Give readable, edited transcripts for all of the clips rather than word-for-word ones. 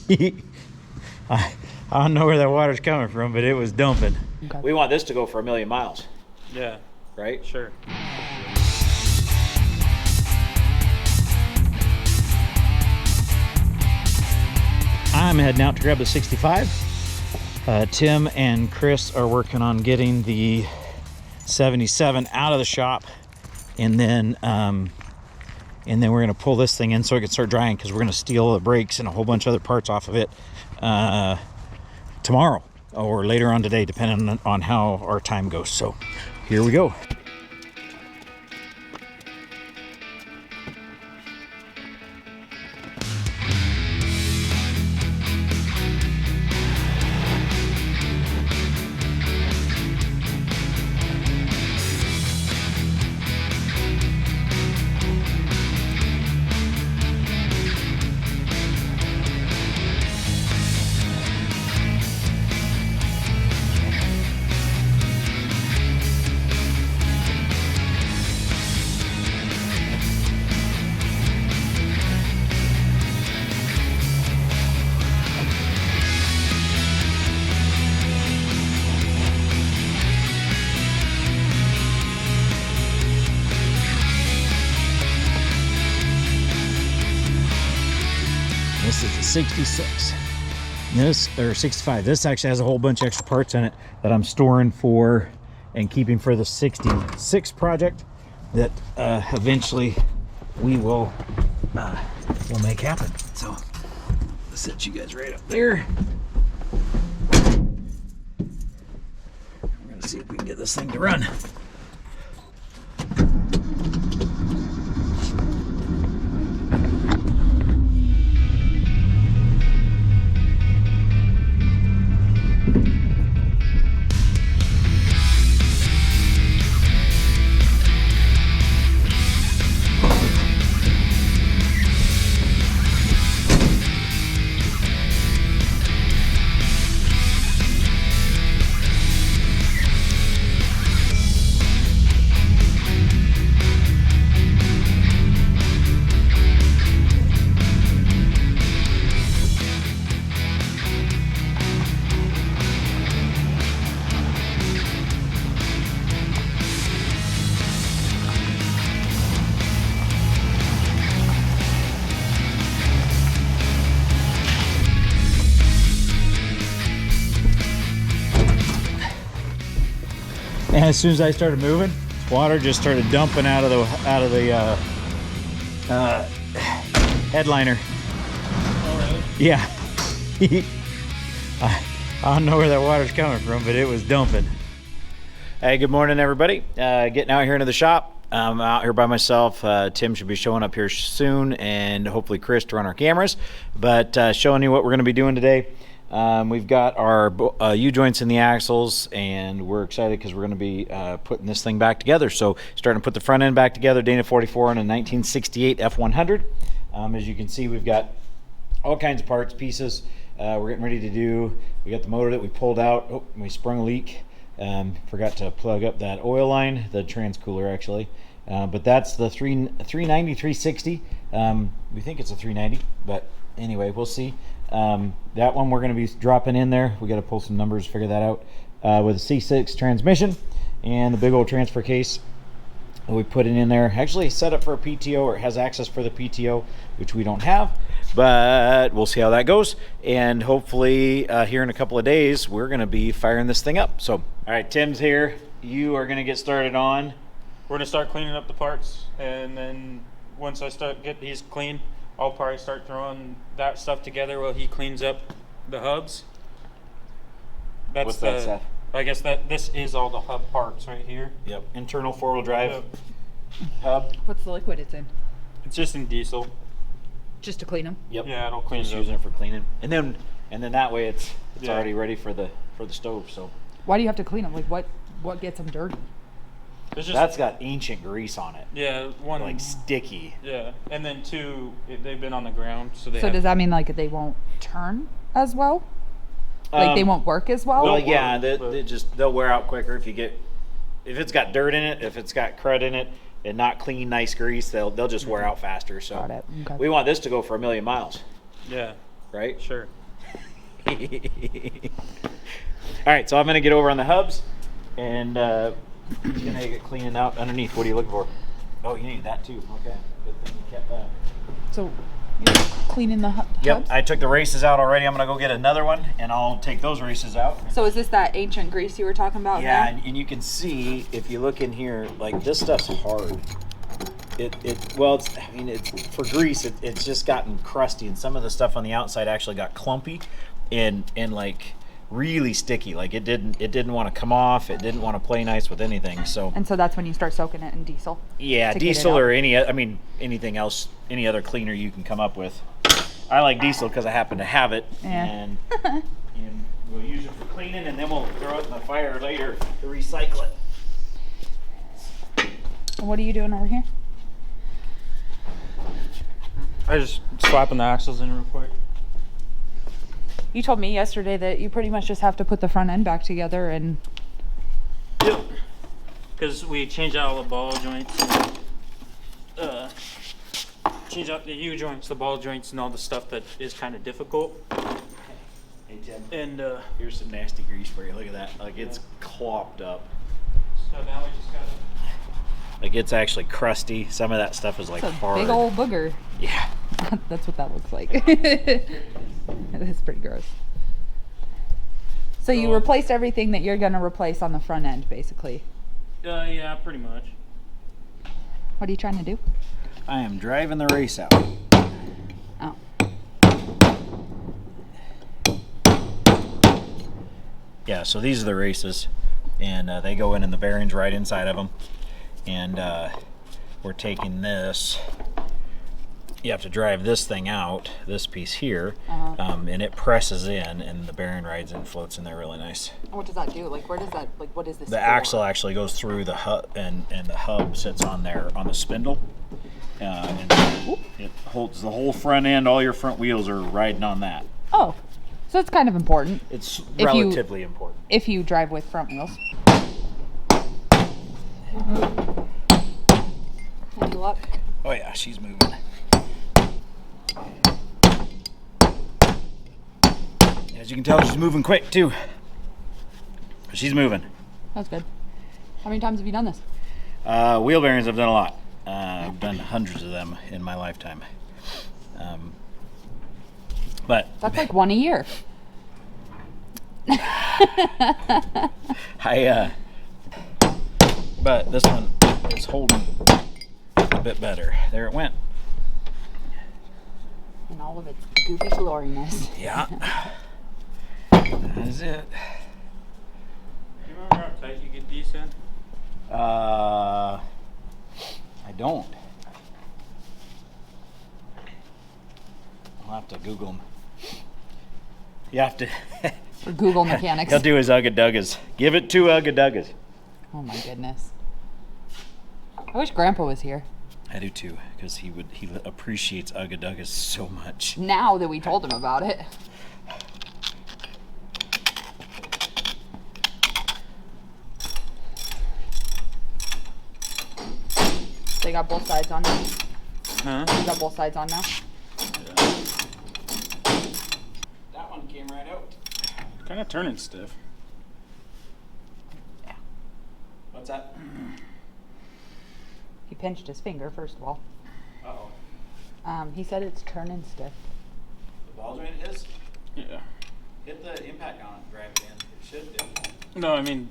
I don't know where that water's coming from, but it was dumping. Okay. We want this to go for 1,000,000 miles, Yeah, right? sure. I'm heading out to grab the 65. Tim and Chris are working on getting the 77 out of the shop, and then we're gonna pull this thing in so it can start drying, because we're gonna steal the brakes and a whole bunch of other parts off of it tomorrow or later on today, depending on how our time goes. So here we go. This is a 66. This, or 65. This actually has a whole bunch of extra parts in it that I'm storing for and keeping for the 66 project that eventually we will make happen. So let's set you guys right up there. We're gonna see if we can get this thing to run. And as soon as I started moving, water just started dumping out of the headliner. Oh, really? Yeah. I don't know where that water's coming from, but it was dumping. Hey, good morning, everybody. Getting out here into the shop. I'm out here by myself. Tim should be showing up here soon, and hopefully Chris to run our cameras. But showing you what we're going to be doing today. We've got our U-joints in the axles, and we're excited because we're going to be putting this thing back together. So starting to put the front end back together, Dana 44 on a 1968 F100. As you can see, we've got all kinds of parts, pieces we're getting ready to do. We got the motor that we pulled out. Oh, we sprung a leak. Forgot to plug up that oil line, the trans cooler actually. But that's the 390, 360. We think it's a 390, but anyway, we'll see. That one we're going to be dropping in there. We got to pull some numbers to figure that out, with a C6 transmission and the big old transfer case that we put it in there. Actually set up for a PTO, or it has access for the PTO, which we don't have, but we'll see how that goes. And hopefully here in a couple of days we're going to be firing this thing up. So all right, Tim's here. You are going to get started on. We're gonna start cleaning up the parts, and then once I start get these clean, I'll probably start throwing that stuff together while he cleans up the hubs. That's What's that stuff? I guess that this is all the hub parts right here. Yep. Internal four-wheel drive Yep. hub. What's the liquid it's in? It's just in diesel. Just to clean them? Yep. Yeah, it'll clean Just it up. using it for cleaning, and then that way it's Yeah. already ready for the stove. So Why do you have to clean them? Like what gets them dirty? It's just, that's got ancient grease on it, yeah, one like sticky. yeah, and then two, they've been on the ground, so they So have, does that mean like they won't turn as well? Like they won't work as well? Well, They'll yeah, work, they'll wear out quicker if it's got dirt in it, if it's got crud in it, and not clean, nice grease. They'll just wear out faster. So Got it. Okay. we want this to go for 1,000,000 miles, yeah. right? Sure. All right, so I'm gonna get over on the hubs, and gonna get cleaning out underneath. What are you looking for? Oh, you need that too. Okay, good thing you kept that. So you're cleaning the hubs? Yep, I took the races out already. I'm gonna go get another one, and I'll take those races out. So is this that ancient grease you were talking about? Yeah, there? and you can see if you look in here, like this stuff's hard. It's for grease. It's just gotten crusty, and some of the stuff on the outside actually got clumpy, and like really sticky. Like it didn't want to come off. It didn't want to play nice with anything. So. And so that's when you start soaking it in diesel. Yeah, to get it diesel out. or anything else, any other cleaner you can come up with. I like diesel because I happen to have it, Yeah. and we'll use it for cleaning, and then we'll throw it in the fire later to recycle it. What are you doing over here? I just swapping the axles in real quick. You told me yesterday that you pretty much just have to put the front end back together and Yep. Because we changed out all the ball joints, and, change out the U joints, the ball joints, and all the stuff that is kind of difficult. Hey Tim, And here's some nasty grease for you. Look at that. Like it's clopped up. so now we just gotta. Like it's actually crusty. Some of that stuff is like it's a hard. big old booger. Yeah. That's what that looks like. It is pretty gross. So you replaced everything that you're gonna replace on the front end, basically. Yeah, pretty much. What are you trying to do? I am driving the race out. Oh. Yeah, so these are the races, and they go in the bearings right inside of them. And we're taking this. You have to drive this thing out, this piece here, and it presses in, and the bearing rides and floats in there really nice. What does that do? Like, where does that? Like, what is this? The axle actually goes through the hub, and the hub sits on there on the spindle, and it holds the whole front end. All your front wheels are riding on that. Oh, so it's kind of important. It's If you- relatively important. If you drive with front wheels. Any luck? Oh yeah, she's moving. As you can tell, she's moving quick too. She's moving. That's good. How many times have you done this? Wheel bearings I've done a lot. I've done hundreds of them in my lifetime. But That's like one a year. but this one is holding a bit better. There it went. In all of its goofy gloriness. Yeah. That's it. You remember how tight you get these in? I don't. I'll have to Google them. You have to. For Google mechanics. He'll do his Ugga-Duggas. Give it two Ugga-Duggas. Oh my goodness. I wish Grandpa was here. I do too, because he appreciates Ugga-Duggas so much. Now that we told him about it. They got both sides on now. Huh? You got both sides on now. That one came right out. Kind of turning stiff. What's that? He pinched his finger, first of all. Uh-oh. He said it's turning stiff. The ball joint is? Yeah. Hit the impact on it, drive it in. It should do. No, I mean,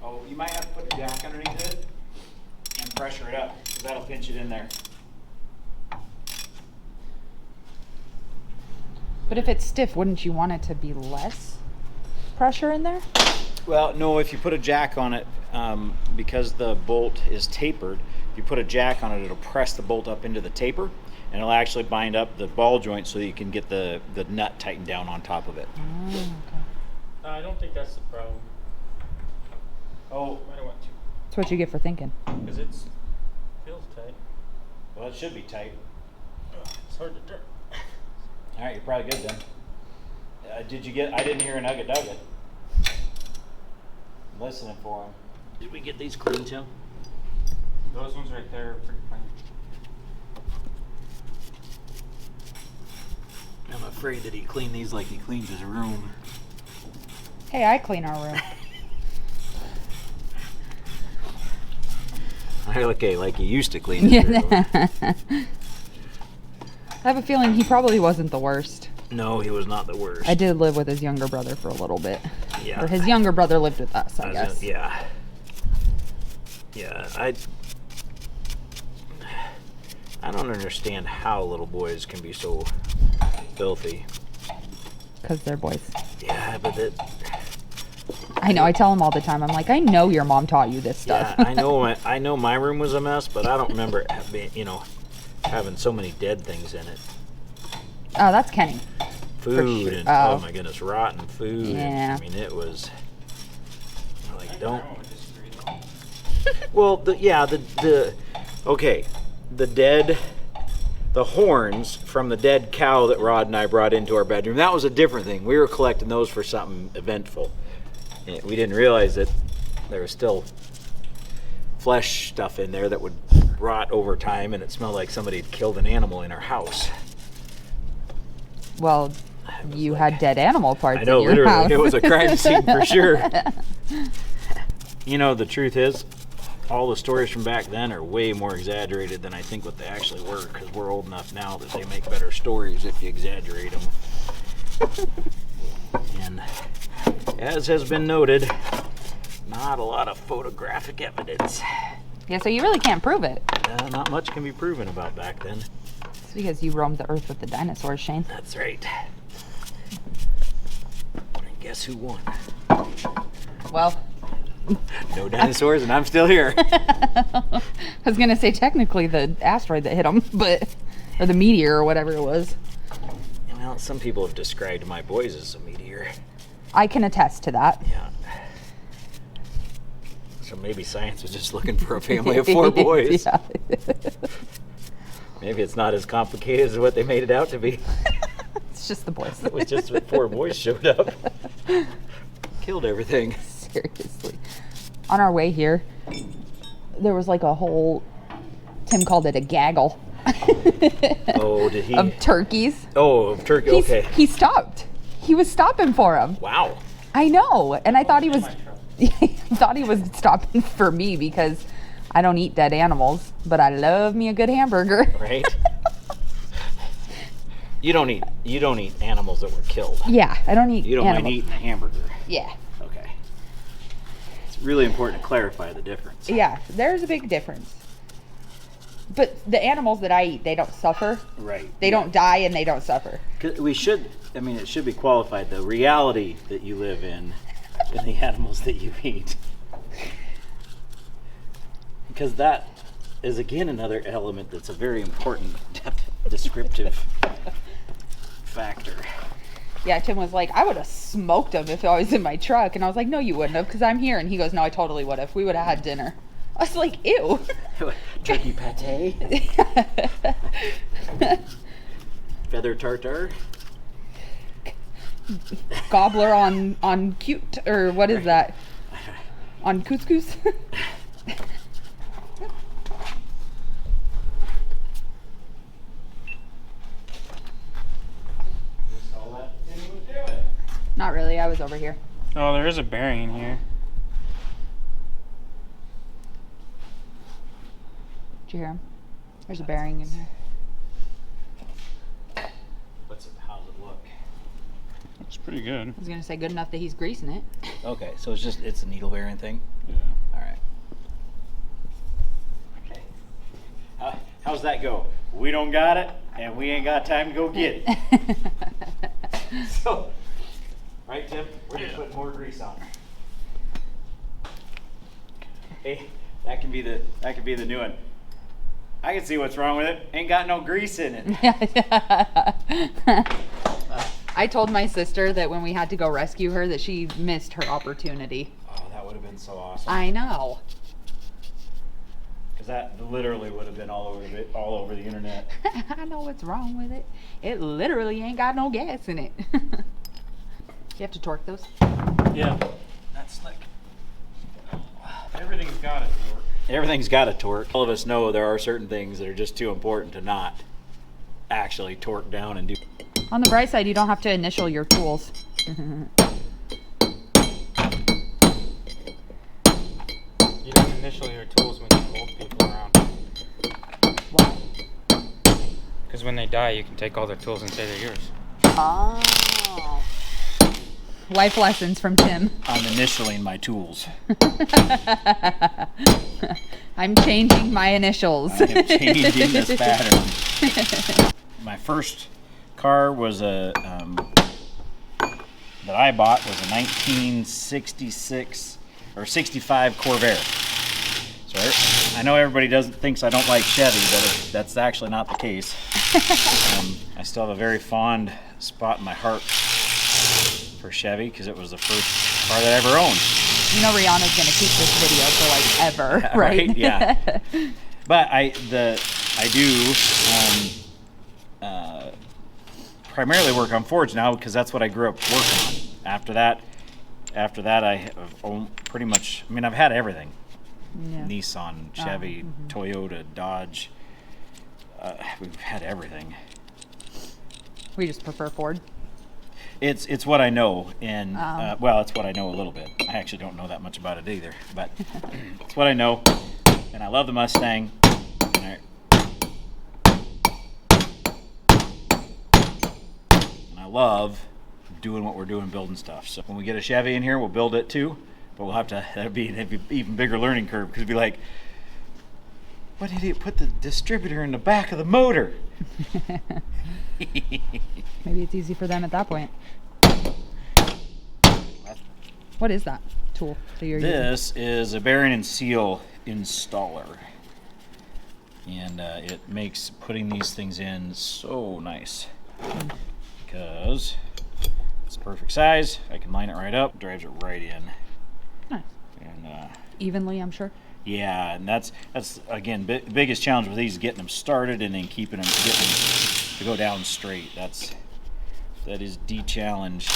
Oh, you might have to put a jack underneath it and pressure it up, because that'll pinch it in there. But if it's stiff, wouldn't you want it to be less pressure in there? Well, no, if you put a jack on it, because the bolt is tapered, if you put a jack on it, it'll press the bolt up into the taper, and it'll actually bind up the ball joint so that you can get the nut tightened down on top of it. Oh, okay. I don't think that's the problem. Oh, I don't want to, That's what you get for thinking. because it feels tight. well, it should be tight. It's hard to turn. All right, you're probably good then. Did you get? I didn't hear an Ugga-Dugga. I'm listening for him. Did we get these clean, Tim? Those ones right there are pretty clean. afraid that he cleaned these like he cleans his room. Hey, I clean our room. Okay, like he used to clean his room. I have a feeling he probably wasn't the worst. No, he was not the worst. I did live with his younger brother for a little bit. Yeah. Or his younger brother lived with us, I guess. Yeah. Yeah, I don't understand how little boys can be so filthy. Because they're boys. Yeah, but it... I know, I tell him all the time. I'm like, I know your mom taught you this stuff. Yeah, I know my room was a mess, but I don't remember having so many dead things in it. Oh, that's Kenny. Food sure. and Oh. oh my goodness, rotten food. Yeah. I mean, it was like don't. Well, the horns from the dead cow that Rod and I brought into our bedroom. That was a different thing. We were collecting those for something eventful. And we didn't realize that there was still flesh stuff in there that would rot over time, and it smelled like somebody had killed an animal in our house. Well, you had dead animal parts I know, in your literally, house. it was a crime scene for sure. You know, the truth is, all the stories from back then are way more exaggerated than I think what they actually were, because we're old enough now that they make better stories if you exaggerate them. And as has been noted, not a lot of photographic evidence. Yeah, so you really can't prove it. Not much can be proven about back then. It's because you roamed the earth with the dinosaurs, Shane. That's right. And guess who won? Well, No dinosaurs, and I'm still here. I was going to say technically the asteroid that hit them, or the meteor or whatever it was. Well, some people have described my boys as a meteor. I can attest to that. Yeah. So maybe science was just looking for a family of 4 boys. Yeah. Maybe it's not as complicated as what they made it out to be. It's just the boys. It was just that 4 boys showed up. Killed everything. Seriously. On our way here, there was like a whole, Tim called it a gaggle. Oh, did he? Of turkeys. Oh, of turkey, okay. He stopped. He was stopping for them. Wow. I know. And I thought he was, thought he was stopping for me because I don't eat dead animals, but I love me a good hamburger. Right? You don't eat animals that were killed. Yeah, I don't eat You don't animals. mind eating a hamburger. Yeah. Okay. It's really important to clarify the difference. Yeah, there's a big difference. But the animals that I eat, they don't suffer. Right. They don't die and they don't suffer. We should, it should be qualified, the reality that you live in and the animals that you eat. Because that is, again, another element that's a very important descriptive factor. Yeah, Tim was like, I would have smoked him if I was in my truck. And I was like, no, you wouldn't have, because I'm here. And he goes, no, I totally would have. We would have had dinner. I was like, ew. Turkey pate? Feather tartare? Gobbler on cute, or what is that? On couscous? Not really, I was over here. Oh, there is a bearing in here. Did you hear him? There's a bearing in here. How's it look? It's pretty good. I was gonna say good enough that he's greasing it. Okay, so it's a needle bearing thing? Yeah. All right. Okay. How's that go? We don't got it, and we ain't got time to go get it. So, right, Tim? We're gonna put more grease on. Hey, that can be the new one. I can see what's wrong with it. Ain't got no grease in it. I told my sister that when we had to go rescue her that she missed her opportunity. Oh, that would have been so awesome. I know. Because that literally would have been all over the internet. I know what's wrong with it. It literally ain't got no gas in it. You have to torque those? Yeah. That's slick. Everything's got it. Everything's got a torque. All of us know there are certain things that are just too important to not actually torque down and do. On the bright side, you don't have to initial your tools. You don't initial your tools when you have old people around. Why? Because when they die, you can take all their tools and say they're yours. Oh. Life lessons from Tim. I'm initialing my tools. I'm changing my initials. I am changing this pattern. My first car was that I bought was a 1966 or 65 Corvair. So I know everybody thinks I don't like Chevy, but that's actually not the case. I still have a very fond spot in my heart for Chevy because it was the first car that I ever owned. You know Rihanna's gonna keep this video for like ever, right? Yeah. But I do primarily work on Fords now because that's what I grew up working on. After that, I have pretty much. I mean, I've had everything: Yeah. Nissan, Chevy, Toyota, Dodge. We've had everything. We just prefer Ford. It's what I know, and well, it's what I know a little bit. I actually don't know that much about it either, but it's what I know, and I love the Mustang. And I love doing what we're doing, building stuff. So when we get a Chevy in here, we'll build it too, but we'll have to. That'd be an even bigger learning curve because it'd be like, what idiot put the distributor in the back of the motor? Maybe it's easy for them at that point. What is that tool that you're using? This is a bearing and seal installer, and it makes putting these things in so nice because it's the perfect size. I can line it right up, drives it right in. Nice. And Evenly, I'm sure. yeah, and that's again biggest challenge with these is getting them started and then getting them to go down straight. That is the challenge.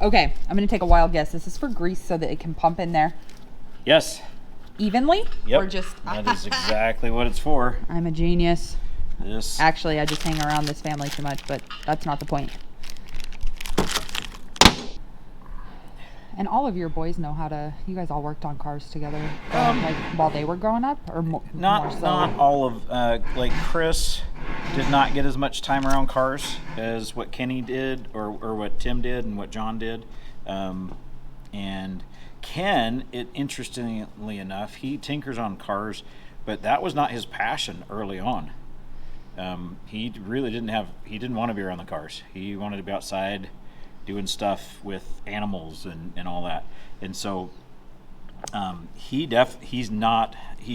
Okay, I'm gonna take a wild guess. This is for grease so that it can pump in there Yes. evenly? Yep. Or just That is exactly what it's for. I'm a genius. This. Actually, I just hang around this family too much, but that's not the point. And all of your boys know how to. You guys all worked on cars together, like while they were growing up, or more so? Not all of like Chris did not get as much time around cars as what Kenny did, or what Tim did, and what John did. And Ken, interestingly enough, he tinkers on cars, but that was not his passion early on. He really didn't want to be around the cars. He wanted to be outside doing stuff with animals and all that. And so he's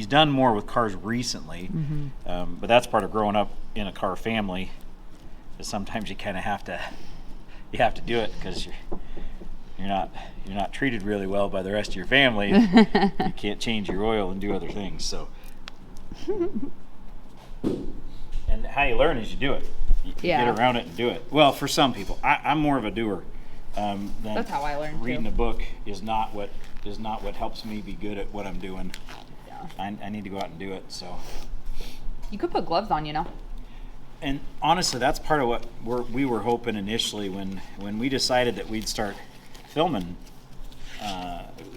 done more with cars recently. But that's part of growing up in a car family, is sometimes you kind of have to do it because you're not treated really well by the rest of your family. You can't change your oil and do other things. So and how you learn is you do it. You get around it and do it. Well, for some people, I'm more of a doer. That's how I learned. Reading a book is not what helps me be good at what I'm doing. Yeah. I need to go out and do it. So. You could put gloves on, you know. And honestly, that's part of what we were hoping initially when we decided that we'd start filming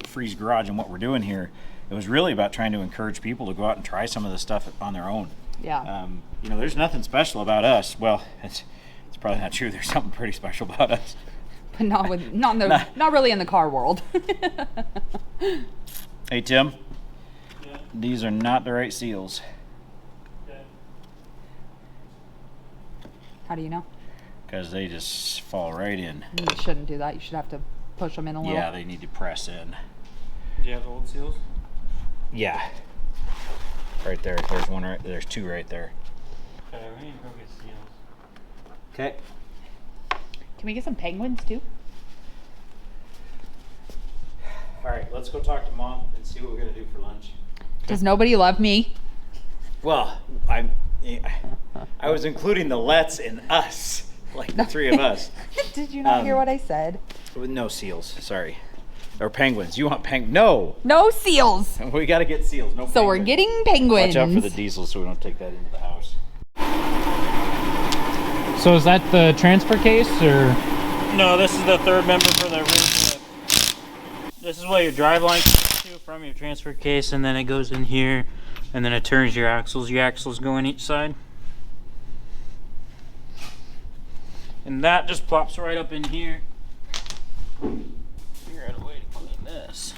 Freeze Garage and what we're doing here. It was really about trying to encourage people to go out and try some of the stuff on their own. Yeah. There's nothing special about us. Well, it's probably not true. There's something pretty special about us. But not really in the car world. Hey, Tim. Yeah. These are not the right seals. Okay. How do you know? Because they just fall right in. You shouldn't do that. You should have to push them in a little. Yeah, they need to press in. Do you have old seals? Yeah. Right there. There's one right. There's two right there. Okay, we need to go get seals. Okay. Can we get some penguins too? All right. Let's go talk to Mom and see what we're gonna do for lunch. Does nobody love me? Well, I was including the let's and us, like the three of us. Did you not hear what I said? With no seals. Sorry. Or penguins. You want No. No seals. We got to get seals. No. So we're getting penguins. Watch out for the diesel so we don't take that into the house. So is that the transfer case, or? No, this is the third member for the rear grip. This is what your drive line comes to from your transfer case, and then it goes in here, and then it turns your axles. Your axles go in each side. And that just plops right up in here. Figure out a way to clean this.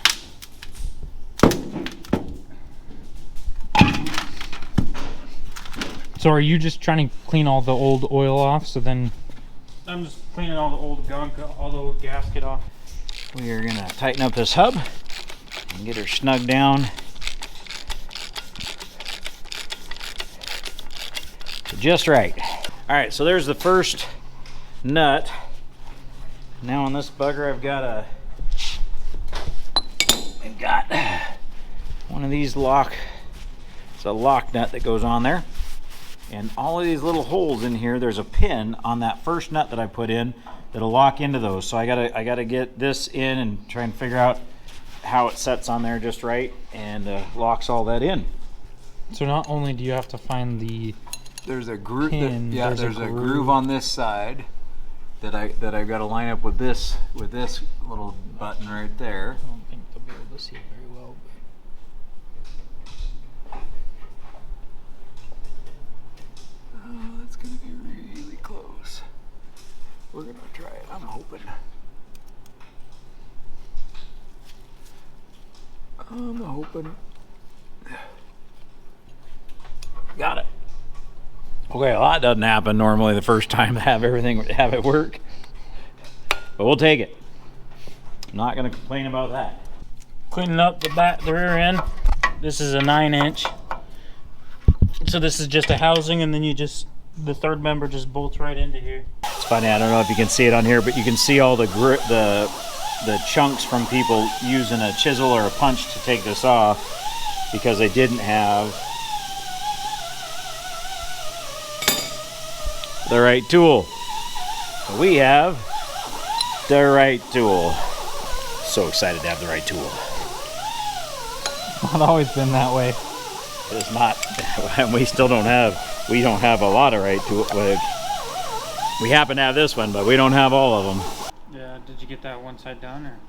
So are you just trying to clean all the old oil off, so then? I'm just cleaning all the old gunk, all the old gasket off. We are gonna tighten up this hub and get her snug down to just right. All right, so there's the first nut. Now on this bugger, I've got one of these it's a lock nut that goes on there. And all of these little holes in here, there's a pin on that first nut that I put in that'll lock into those. So I gotta get this in and try and figure out how it sets on there just right and locks all that in. So not only do you have to find the There's a groove. pin, There's a groove on this side that I've got to line up with this little button right there. I don't think they'll be able to see it very well. Oh, that's gonna be really close. We're gonna try it. I'm hoping. Got it. Okay, a lot doesn't happen normally the first time to have it work, but we'll take it. I'm not gonna complain about that. Cleaning up the rear end. This is a 9-inch. So this is just a housing, and then the third member just bolts right into here. It's funny, I don't know if you can see it on here, but you can see all the chunks from people using a chisel or a punch to take this off because they didn't have the right tool. So we have the right tool. So excited to have the right tool. Not always been that way. It's not, and we don't have a lot of right tool. We happen to have this one, but we don't have all of them. Yeah, did you get that one side done, or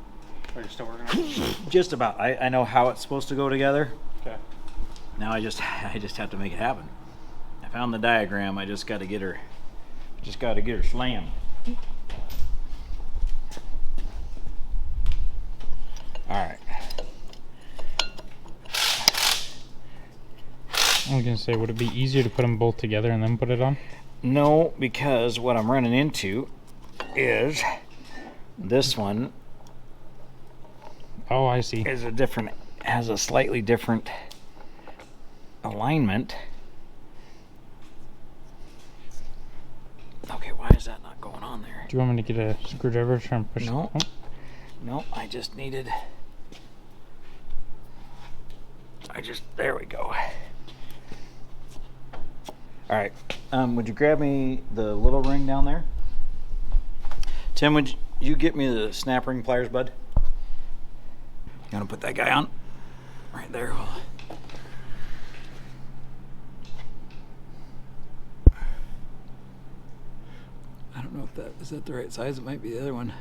are you still working on it? Just about. I know how it's supposed to go together. Okay. Now I just have to make it happen. I found the diagram. I just got to get her slammed. All right. I was gonna say, would it be easier to put them both together and then put it on? No, because what I'm running into is this one Oh, I see. has a slightly different alignment. Okay, why is that not going on there? Do you want me to get a screwdriver to try and push No. it? No, there we go. All right, would you grab me the little ring down there? Tim, would you get me the snap ring pliers, bud? You want to put that guy on? Right there. I don't know if is that the right size. It might be the other one.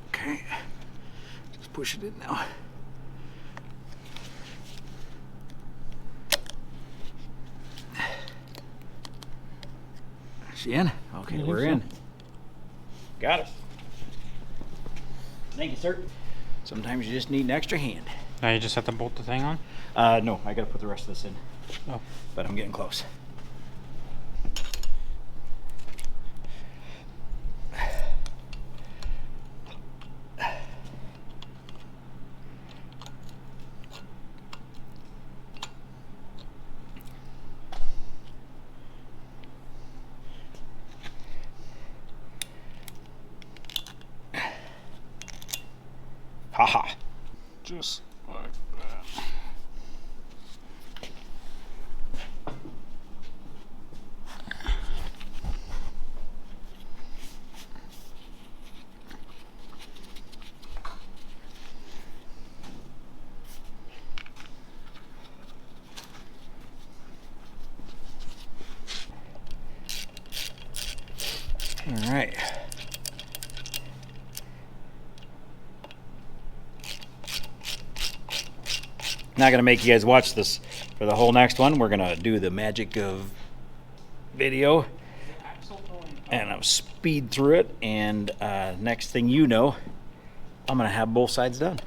Okay, just push it in now. Is she in? Okay, I we're think in. so. Got it. Thank you, sir. Sometimes you just need an extra hand. Now you just have to bolt the thing on? No, I gotta put the rest of this in. Oh. But I'm getting close. Haha. Just like that. Not going to make you guys watch this for the whole next one. We're going to do the magic of video. And I'll speed through it. And next thing you know, I'm going to have both sides done.